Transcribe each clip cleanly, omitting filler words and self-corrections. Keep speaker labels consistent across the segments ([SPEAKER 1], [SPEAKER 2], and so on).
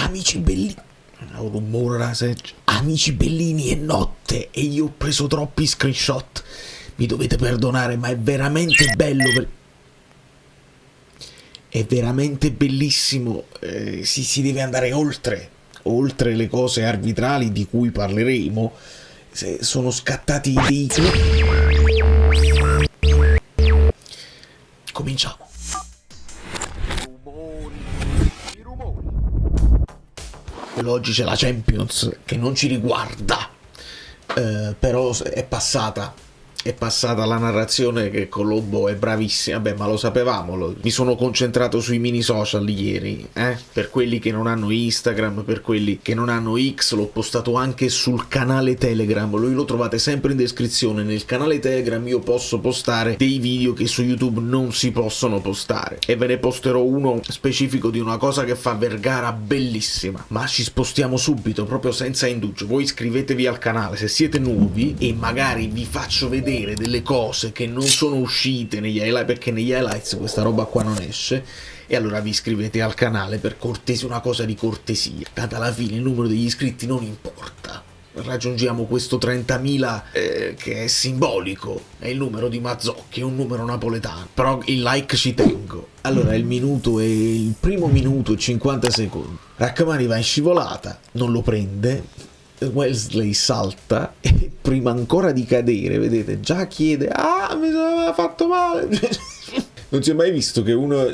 [SPEAKER 1] amici bellini, un rumore da seggio, amici bellini, è notte e io ho preso troppi screenshot, mi dovete perdonare, ma è veramente bello, è veramente bellissimo, si deve andare oltre le cose arbitrali di cui parleremo. Sono scattati dei cominciamo. Oggi c'è la Champions che non ci riguarda, però è passata la narrazione che Colombo è bravissima. Beh, ma lo sapevamo, mi sono concentrato sui mini social ieri, per quelli che non hanno Instagram, per quelli che non hanno X, l'ho postato anche sul canale Telegram, lui lo trovate sempre in descrizione. Nel canale Telegram io posso postare dei video che su YouTube non si possono postare, e ve ne posterò uno specifico di una cosa che fa Vergara bellissima. Ma ci spostiamo subito, proprio senza indugio. Voi iscrivetevi al canale se siete nuovi e magari vi faccio vedere delle cose che non sono uscite negli highlights, perché negli highlights questa roba qua non esce, e allora vi iscrivete al canale per cortesia, una cosa di cortesia, tanto alla fine il numero degli iscritti non importa, raggiungiamo questo 30.000 che è simbolico, è il numero di Mazzocchi, è un numero napoletano, però il like ci tengo. Allora il primo minuto e 50 secondi, Rrahmani va in scivolata, non lo prende, Wesley salta e prima ancora di cadere, vedete, già chiede mi sono fatto male. Non si è mai visto che uno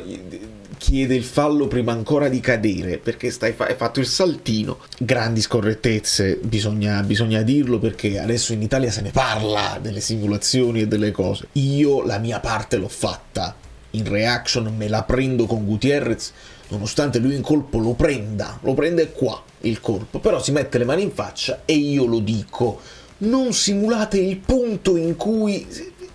[SPEAKER 1] chiede il fallo prima ancora di cadere, perché hai fatto il saltino. Grandi scorrettezze, bisogna dirlo, perché adesso in Italia se ne parla delle simulazioni e delle cose. Io la mia parte l'ho fatta, in reaction me la prendo con Gutierrez, nonostante lui in colpo lo prende qua il colpo, però si mette le mani in faccia e io lo dico: non simulate il punto in cui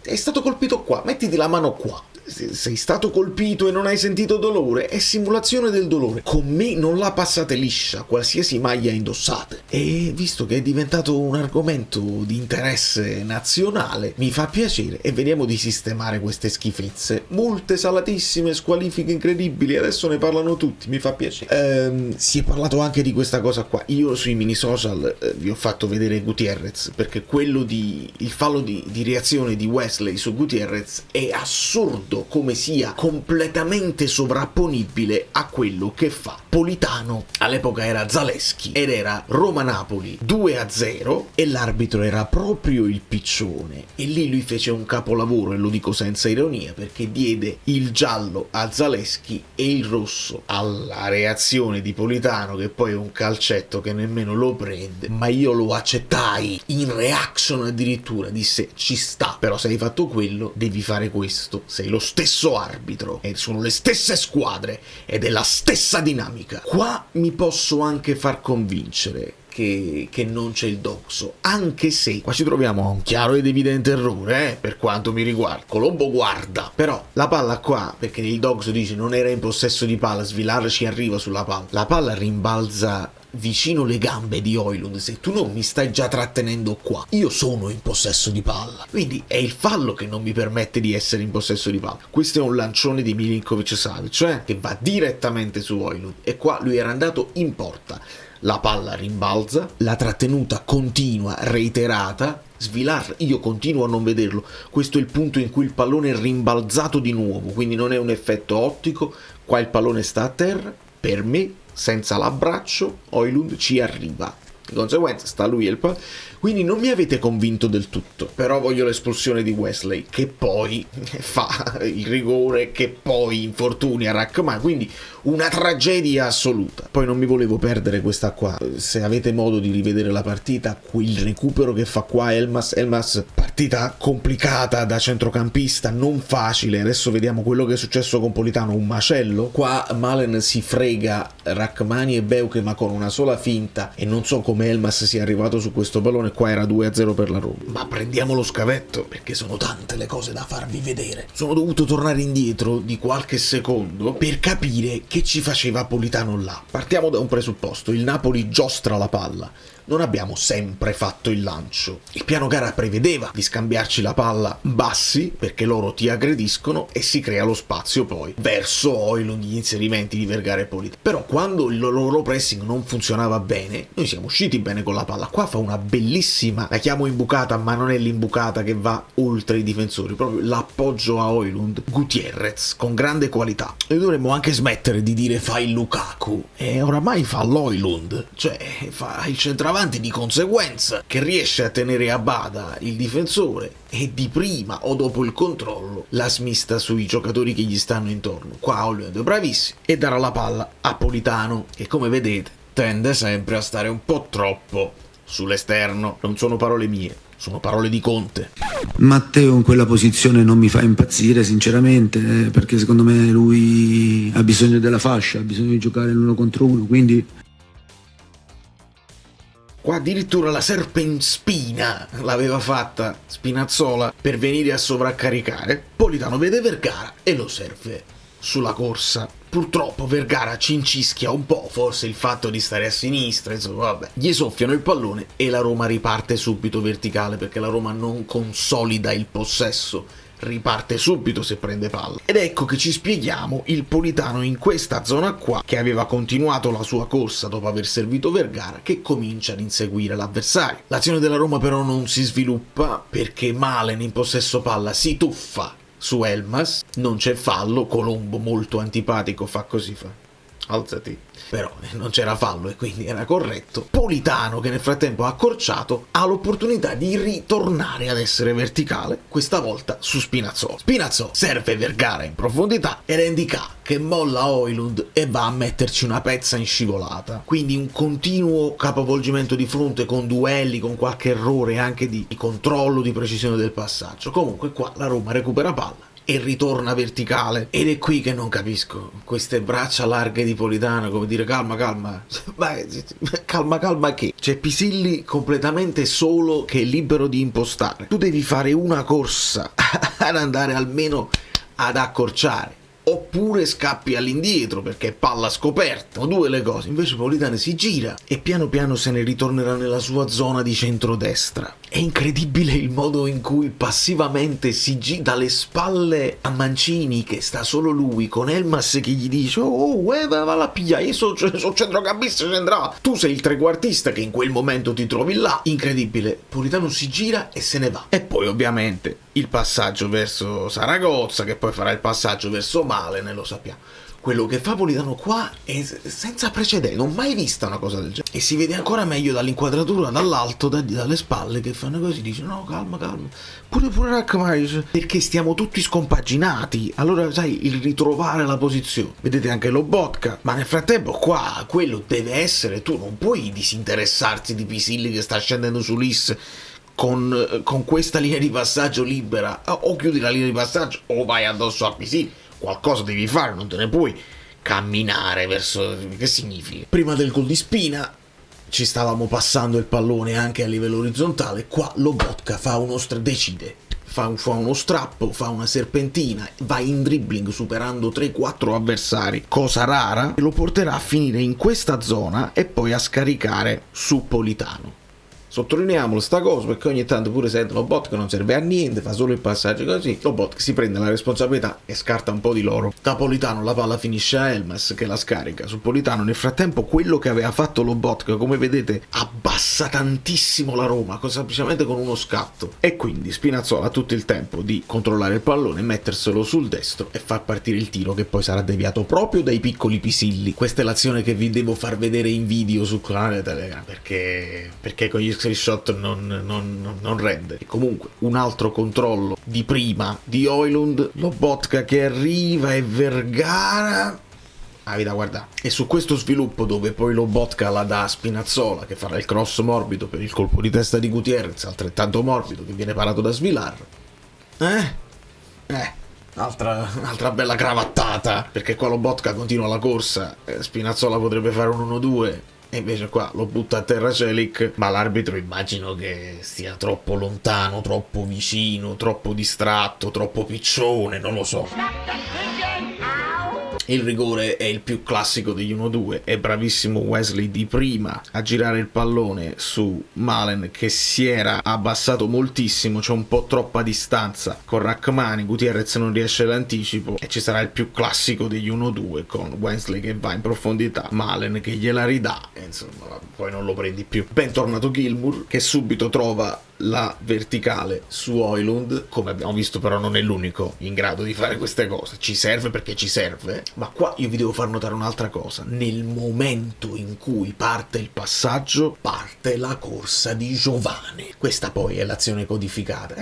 [SPEAKER 1] è stato colpito qua, mettiti la mano qua. Sei stato colpito e non hai sentito dolore, è simulazione del dolore. Con me non la passate liscia, qualsiasi maglia indossate. E visto che è diventato un argomento di interesse nazionale, mi fa piacere e vediamo di sistemare queste schifezze. Multe salatissime, squalifiche incredibili, adesso ne parlano tutti, mi fa piacere. Si è parlato anche di questa cosa qua. Io sui mini social vi ho fatto vedere Gutierrez, perché il fallo di reazione di Wesley su Gutierrez è assurdo come sia completamente sovrapponibile a quello che fa Politano. All'epoca era Zaleschi ed era Roma-Napoli 2-0 e l'arbitro era proprio il Piccione, e lì lui fece un capolavoro, e lo dico senza ironia, perché diede il giallo a Zaleschi e il rosso alla reazione di Politano, che poi è un calcetto che nemmeno lo prende, ma io lo accettai in reaction, addirittura disse: ci sta, però se hai fatto quello devi fare questo, sei lo stesso arbitro e sono le stesse squadre ed è la stessa dinamica. Qua mi posso anche far convincere che non c'è il doxo, anche se qua ci troviamo a un chiaro ed evidente errore, per quanto mi riguarda. Colombo guarda, però la palla qua, perché il doxo dice non era in possesso di palla, Svilar ci arriva sulla palla, la palla rimbalza vicino le gambe di Højlund. Se tu non mi stai già trattenendo qua, io sono in possesso di palla, quindi è il fallo che non mi permette di essere in possesso di palla. Questo è un lancione di Milinkovic-Savic, che va direttamente su Højlund, e qua lui era andato in porta, la palla rimbalza, la trattenuta continua, reiterata. Svilar io continuo a non vederlo, questo è il punto in cui il pallone è rimbalzato di nuovo, quindi non è un effetto ottico, qua il pallone sta a terra, per me senza l'abbraccio Højlund ci arriva, di conseguenza sta lui e il pallone, quindi non mi avete convinto del tutto. Però voglio l'espulsione di Wesley, che poi fa il rigore, che poi infortuni a Rrahmani, quindi una tragedia assoluta. Poi non mi volevo perdere questa qua, se avete modo di rivedere la partita, quel recupero che fa qua Elmas, partita complicata da centrocampista, non facile. Adesso vediamo quello che è successo con Politano, un macello. Qua Malen si frega Rrahmani e Beuke, ma con una sola finta, e non so come Elmas sia arrivato su questo pallone. Qua era 2-0 per la Roma, ma prendiamo lo scavetto, perché sono tante le cose da farvi vedere. Sono dovuto tornare indietro di qualche secondo per capire che ci faceva Politano là. Partiamo da un presupposto: il Napoli giostra la palla, non abbiamo sempre fatto il lancio. Il piano gara prevedeva di scambiarci la palla bassi perché loro ti aggrediscono e si crea lo spazio poi verso Højlund, gli inserimenti di Vergara e Politano. Però quando il loro pressing non funzionava bene, noi siamo usciti bene con la palla. Qua fa una bellissima, la chiamo imbucata ma non è l'imbucata che va oltre i difensori, proprio l'appoggio a Højlund, Gutierrez con grande qualità. E dovremmo anche smettere di dire fa il Lukaku, e oramai fa l'Højlund, cioè fa il centravanti di conseguenza, che riesce a tenere a bada il difensore e di prima o dopo il controllo la smista sui giocatori che gli stanno intorno. Qua Højlund è bravissimo e darà la palla a Politano, che come vedete tende sempre a stare un po' troppo sull'esterno. Non sono parole mie, sono parole di Conte.
[SPEAKER 2] Matteo in quella posizione non mi fa impazzire sinceramente, perché secondo me lui ha bisogno della fascia, ha bisogno di giocare l'uno contro uno, quindi
[SPEAKER 1] qua addirittura la serpenspina l'aveva fatta Spinazzola per venire a sovraccaricare. Politano vede Vergara e lo serve sulla corsa. Purtroppo Vergara ci incischia un po', forse il fatto di stare a sinistra, insomma vabbè. Gli soffiano il pallone e la Roma riparte subito verticale, perché la Roma non consolida il possesso, riparte subito se prende palla. Ed ecco che ci spieghiamo il Politano in questa zona qua, che aveva continuato la sua corsa dopo aver servito Vergara, che comincia ad inseguire l'avversario. L'azione della Roma però non si sviluppa perché Malen in possesso palla si tuffa su Elmas, non c'è fallo, Colombo molto antipatico fa così, fa alzati, però non c'era fallo e quindi era corretto. Politano, che nel frattempo ha accorciato, ha l'opportunità di ritornare ad essere verticale, questa volta su Spinazzola. Spinazzola serve Vergara in profondità e Rendicà che molla Højlund e va a metterci una pezza in scivolata. Quindi un continuo capovolgimento di fronte con duelli, con qualche errore anche di controllo, di precisione del passaggio. Comunque qua la Roma recupera palla e ritorna verticale, ed è qui che non capisco queste braccia larghe di Politano, come dire calma calma che c'è Pisilli completamente solo che è libero di impostare. Tu devi fare una corsa ad andare almeno ad accorciare, oppure scappi all'indietro perché è palla scoperta, o due le cose. Invece Politano si gira e piano piano se ne ritornerà nella sua zona di centrodestra. È incredibile il modo in cui passivamente si gira dalle spalle a Mancini, che sta solo lui, con Elmas che gli dice va la piglia, io sono centrocampista centrale, tu sei il trequartista che in quel momento ti trovi là. Incredibile. Politano si gira e se ne va. E poi ovviamente il passaggio verso Saragozza, che poi farà il passaggio verso Malen, lo sappiamo. Quello che fa Politano qua è senza precedenti, non mai vista una cosa del genere. E si vede ancora meglio dall'inquadratura dall'alto, dalle spalle, che fanno così, dice no calma, pure Raccamais, perché stiamo tutti scompaginati. Allora sai, il ritrovare la posizione, vedete anche Lobotka, ma nel frattempo qua quello deve essere, tu non puoi disinteressarti di Pisilli che sta scendendo su Lis con questa linea di passaggio libera. O chiudi la linea di passaggio o vai addosso a Pisilli. Qualcosa devi fare, non te ne puoi camminare verso... Che significa? Prima del gol di Spina ci stavamo passando il pallone anche a livello orizzontale. Qua Lobotka fa decide, fa uno strappo, fa una serpentina, va in dribbling superando 3-4 avversari, cosa rara, e lo porterà a finire in questa zona e poi a scaricare su Politano. Sottolineiamolo sta cosa, perché ogni tanto pure sente Lobotka non serve a niente, fa solo il passaggio così. Lobotka si prende la responsabilità e scarta un po' di loro. Da Politano la palla finisce a Elmas che la scarica su Politano. Nel frattempo quello che aveva fatto Lobotka, come vedete, abbassa tantissimo la Roma, semplicemente con uno scatto. E quindi Spinazzola ha tutto il tempo di controllare il pallone, metterselo sul destro e far partire il tiro, che poi sarà deviato proprio dai piccoli Pisilli. Questa è l'azione che vi devo far vedere in video sul canale Telegram, perché con gli screenshot non rende. E comunque un altro controllo di prima di Højlund, Lobotka che arriva e Vergara da guardare. E su questo sviluppo, dove poi Lobotka la dà a Spinazzola che farà il cross morbido per il colpo di testa di Gutierrez, altrettanto morbido, che viene parato da Svilar. Altra bella cravattata, perché qua Lobotka continua la corsa, Spinazzola potrebbe fare un 1-2 e invece qua lo butta a terra Celik, ma l'arbitro immagino che stia troppo lontano, troppo vicino, troppo distratto, troppo piccione, non lo so. Il rigore è il più classico degli 1-2, è bravissimo Wesley di prima a girare il pallone su Malen che si era abbassato moltissimo, c'è un po' troppa distanza con Rachmani, Gutierrez non riesce l'anticipo e ci sarà il più classico degli 1-2 con Wesley che va in profondità, Malen che gliela ridà e insomma poi non lo prendi più. Ben tornato Gilmour che subito trova la verticale su Højlund, come abbiamo visto però non è l'unico in grado di fare queste cose, ci serve perché ci serve, ma qua io vi devo far notare un'altra cosa: nel momento in cui parte il passaggio parte la corsa di Giovane, questa poi è l'azione codificata,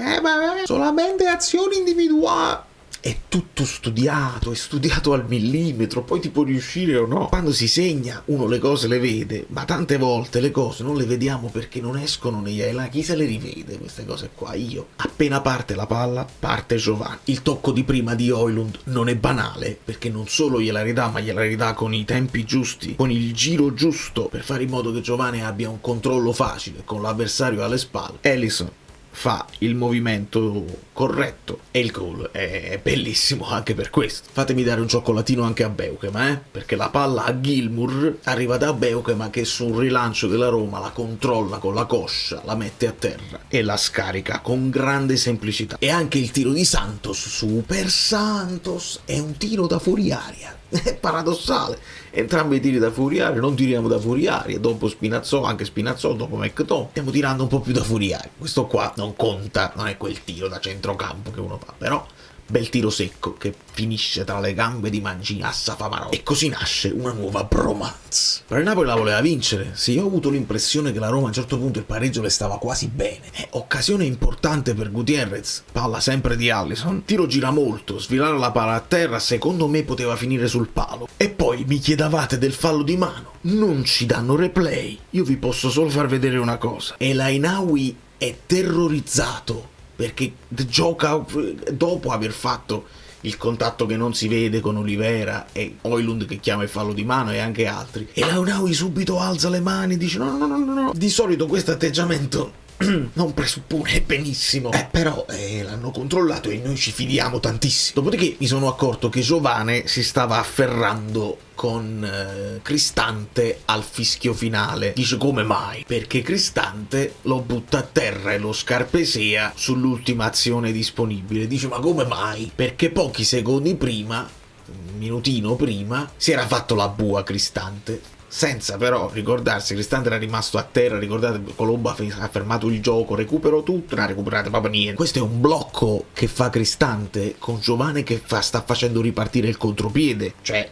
[SPEAKER 1] solamente azioni individuali. È tutto studiato, è studiato al millimetro, poi ti può riuscire o no. Quando si segna uno le cose le vede, ma tante volte le cose non le vediamo perché non escono negli highlight. Chi se le rivede queste cose qua? Io. Appena parte la palla, parte Giovani. Il tocco di prima di Højlund non è banale, perché non solo gliela ridà, ma gliela ridà con i tempi giusti, con il giro giusto, per fare in modo che Giovani abbia un controllo facile, con l'avversario alle spalle. Alisson fa il movimento corretto e il gol è bellissimo anche per questo. Fatemi dare un cioccolatino anche a Beukema, perché la palla a Gilmour arriva da Beukema che su un rilancio della Roma la controlla con la coscia, la mette a terra e la scarica con grande semplicità. E anche il tiro di Santos, Super Santos, è un tiro da fuori aria. È paradossale, entrambi i tiri da fuori aria, non tiriamo da fuori aria, dopo Spinazzola, anche Spinazzola, dopo McTominay, stiamo tirando un po' più da fuori aria. Questo qua non conta, non è quel tiro da centrocampo che uno fa, però bel tiro secco che finisce tra le gambe di Mancini a Favarò. E così nasce una nuova bromance. Però il Napoli la voleva vincere. Sì, io ho avuto l'impressione che la Roma a un certo punto il pareggio le stava quasi bene. Occasione importante per Gutierrez, palla sempre di Alisson, tiro gira molto, sfilare la palla a terra secondo me poteva finire sul palo. E poi mi chiedevate del fallo di mano, non ci danno replay. Io vi posso solo far vedere una cosa: El Ainaoui è terrorizzato perché gioca dopo aver fatto il contatto che non si vede con Olivera e Højlund che chiama il fallo di mano e anche altri, e Launau subito alza le mani e dice no. Di solito questo atteggiamento non presuppone benissimo, però l'hanno controllato e noi ci fidiamo tantissimo. Dopodiché mi sono accorto che Giovane si stava afferrando con Cristante al fischio finale. Dice come mai? Perché Cristante lo butta a terra e lo scarpesea sull'ultima azione disponibile. Dice ma come mai? Perché pochi secondi prima, un minutino prima, si era fatto la bua Cristante, senza però ricordarsi. Cristante era rimasto a terra, ricordate, Colombo ha fermato il gioco, recupero tutto, non ha recuperato proprio niente. Questo è un blocco che fa Cristante con Giovane che sta facendo ripartire il contropiede, cioè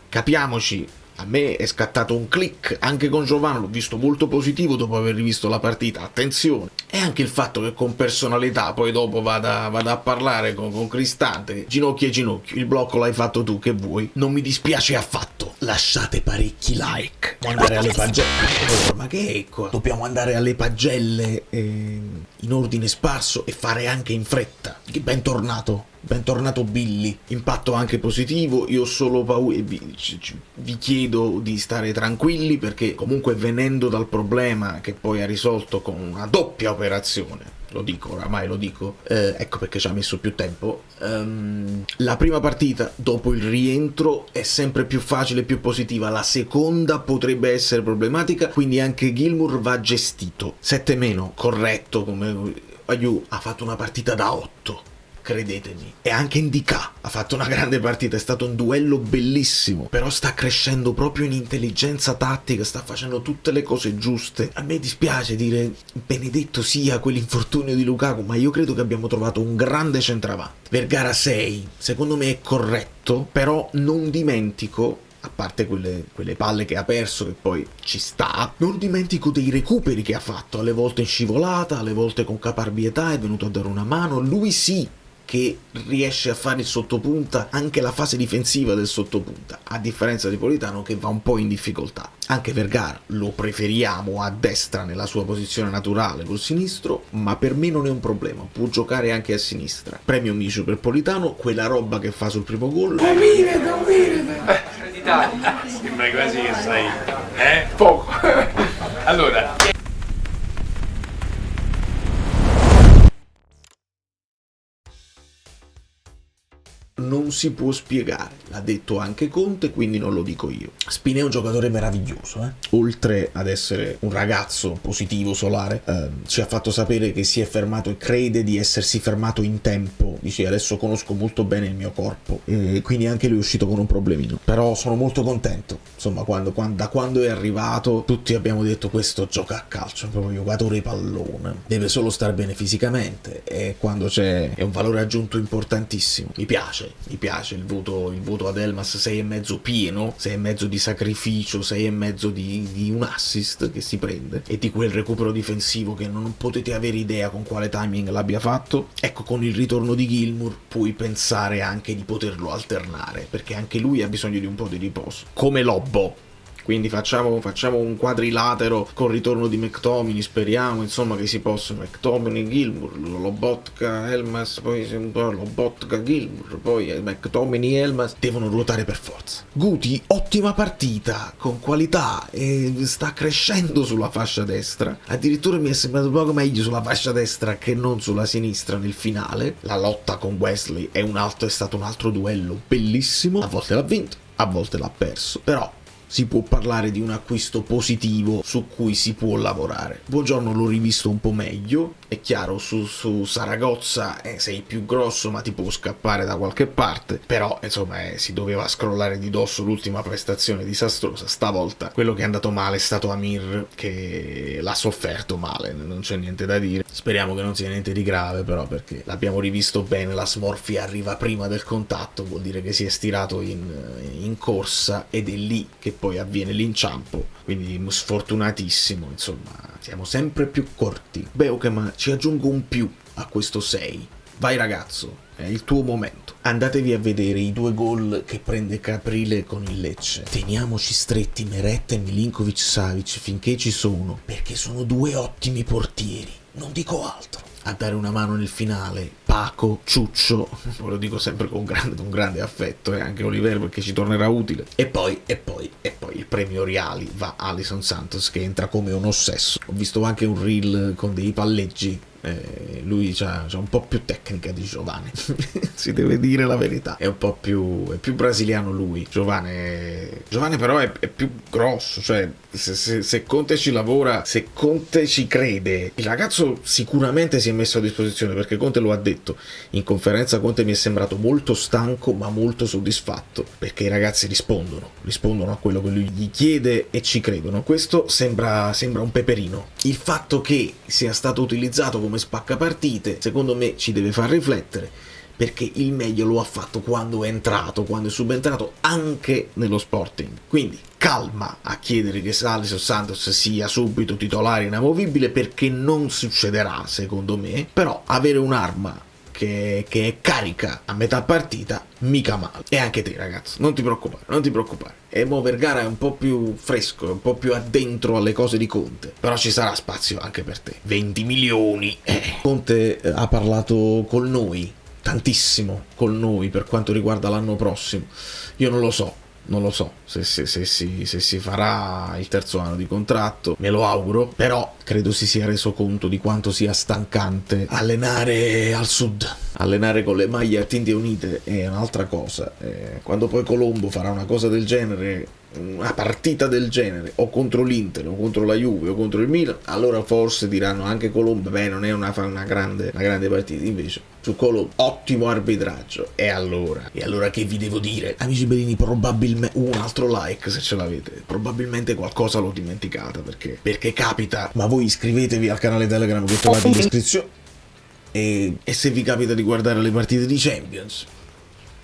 [SPEAKER 1] capiamoci. A me è scattato un click anche con Giovane, l'ho visto molto positivo dopo aver rivisto la partita, attenzione. E anche il fatto che con personalità poi dopo vada a parlare con Cristante, ginocchio e ginocchio, il blocco l'hai fatto tu, che vuoi? Non mi dispiace affatto. Lasciate parecchi like. Dobbiamo andare alle pagelle. Ma che è qua? Dobbiamo andare alle pagelle in ordine sparso e fare anche in fretta. Bentornato Billy, impatto anche positivo. Io ho solo paura e vi chiedo di stare tranquilli, perché comunque venendo dal problema che poi ha risolto con una doppia operazione, lo dico, oramai lo dico, ecco perché ci ha messo più tempo, la prima partita dopo il rientro è sempre più facile e più positiva, la seconda potrebbe essere problematica, quindi anche Gilmour va gestito. 7-, corretto, come Ayew ha fatto una partita da 8, credetemi. E anche Ndicà ha fatto una grande partita, è stato un duello bellissimo, però sta crescendo proprio in intelligenza tattica, sta facendo tutte le cose giuste. A me dispiace dire benedetto sia quell'infortunio di Lukaku, ma io credo che abbiamo trovato un grande centravanti. Vergara 6, secondo me è corretto, però non dimentico, a parte quelle palle che ha perso, che poi ci sta, non dimentico dei recuperi che ha fatto, alle volte in scivolata, alle volte con caparbietà, è venuto a dare una mano. Lui sì che riesce a fare il sottopunta, anche la fase difensiva del sottopunta, a differenza di Politano che va un po' in difficoltà. Anche Vergara lo preferiamo a destra nella sua posizione naturale col sinistro, ma per me non è un problema, può giocare anche a sinistra. Premio Micio per Politano, quella roba che fa sul primo gol.
[SPEAKER 3] D'Italia. Sembra quasi che sai, poco. Allora,
[SPEAKER 1] non si può spiegare, l'ha detto anche Conte, quindi non lo dico io. Spina è un giocatore meraviglioso, oltre ad essere un ragazzo positivo, solare, ci ha fatto sapere che si è fermato e crede di essersi fermato in tempo. Dice: adesso conosco molto bene il mio corpo, e quindi anche lui è uscito con un problemino. Però sono molto contento, insomma, da quando è arrivato tutti abbiamo detto: questo gioca a calcio, è proprio un giocatore pallone, deve solo stare bene fisicamente, e quando c'è è un valore aggiunto importantissimo. Mi piace il voto ad Elmas, 6,5 pieno, 6,5 di sacrificio, 6,5 di un assist che si prende, e di quel recupero difensivo che non potete avere idea con quale timing l'abbia fatto. Ecco, con il ritorno di Gilmour puoi pensare anche di poterlo alternare, perché anche lui ha bisogno di un po' di riposo, come Lobbo. Quindi facciamo un quadrilatero con il ritorno di McTominay, speriamo insomma che si possa. McTominay, Gilmour, Lobotka, Elmas, poi Lobotka, Gilmour, poi McTominay, Elmas devono ruotare per forza. Guti, ottima partita, con qualità, e sta crescendo sulla fascia destra. Addirittura mi è sembrato poco meglio sulla fascia destra che non sulla sinistra nel finale. La lotta con Wesley è stato un altro duello bellissimo. A volte l'ha vinto, a volte l'ha perso, però si può parlare di un acquisto positivo su cui si può lavorare. Buongiorno l'ho rivisto un po' meglio, è chiaro, su Saragozza sei più grosso ma ti può scappare da qualche parte, però insomma si doveva scrollare di dosso l'ultima prestazione disastrosa. Stavolta quello che è andato male è stato Amir, che l'ha sofferto male, non c'è niente da dire. Speriamo che non sia niente di grave, però, perché l'abbiamo rivisto bene, la smorfia arriva prima del contatto, vuol dire che si è stirato in corsa, ed è lì che poi avviene l'inciampo, quindi sfortunatissimo. Insomma, siamo sempre più corti. Beukema, ci aggiungo un più a questo 6. Vai ragazzo, è il tuo momento. Andatevi a vedere i 2 gol che prende Caprile con il Lecce. Teniamoci stretti Meret e Milinkovic-Savic finché ci sono, perché sono 2 ottimi portieri, non dico altro. A dare una mano nel finale Paco, Ciuccio, ve lo dico sempre con grande affetto, e anche Oliver, perché ci tornerà utile. E poi il premio Riali va a Alisson Santos, che entra come un ossesso. Ho visto anche un reel con dei palleggi. Lui c'ha un po' più tecnica di Giovane si deve dire la verità, è più brasiliano lui. Giovane però è più grosso, cioè se Conte ci lavora, se Conte ci crede, il ragazzo sicuramente si è messo a disposizione, perché Conte lo ha detto in conferenza. Conte mi è sembrato molto stanco ma molto soddisfatto, perché i ragazzi rispondono a quello che lui gli chiede e ci credono. Questo sembra un peperino. Il fatto che sia stato utilizzato come spaccapartite secondo me ci deve far riflettere, perché il meglio lo ha fatto quando è subentrato anche nello Sporting. Quindi calma a chiedere che Alisson Santos sia subito titolare inamovibile, perché non succederà secondo me, però avere un'arma che è carica a metà partita mica male. E anche te ragazzo, non ti preoccupare, e mo Vergara è un po' più fresco, un po' più addentro alle cose di Conte, però ci sarà spazio anche per te. 20 milioni. Conte ha parlato con noi tantissimo per quanto riguarda l'anno prossimo. Io non lo so se si farà il terzo anno di contratto, me lo auguro, però credo si sia reso conto di quanto sia stancante allenare al sud. Allenare con le maglie a tinte unite è un'altra cosa. Quando poi Colombo farà una cosa del genere, una partita del genere, o contro l'Inter o contro la Juve o contro il Milan, allora forse diranno anche Colombo non è una grande partita. Invece su Colombo ottimo arbitraggio. E allora che vi devo dire, amici bellini? Probabilmente un altro like se ce l'avete, probabilmente qualcosa l'ho dimenticata, perché capita. Ma voi iscrivetevi al canale Telegram che trovate in descrizione, e se vi capita di guardare le partite di Champions,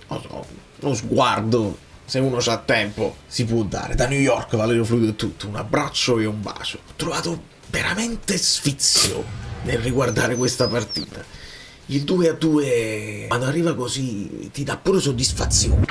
[SPEAKER 1] uno sguardo, se uno c'ha tempo, si può dare. Da New York, Valerio Fluido è tutto, un abbraccio e un bacio. Ho trovato veramente sfizio nel riguardare questa partita. Il 2-2 quando arriva così ti dà pure soddisfazione.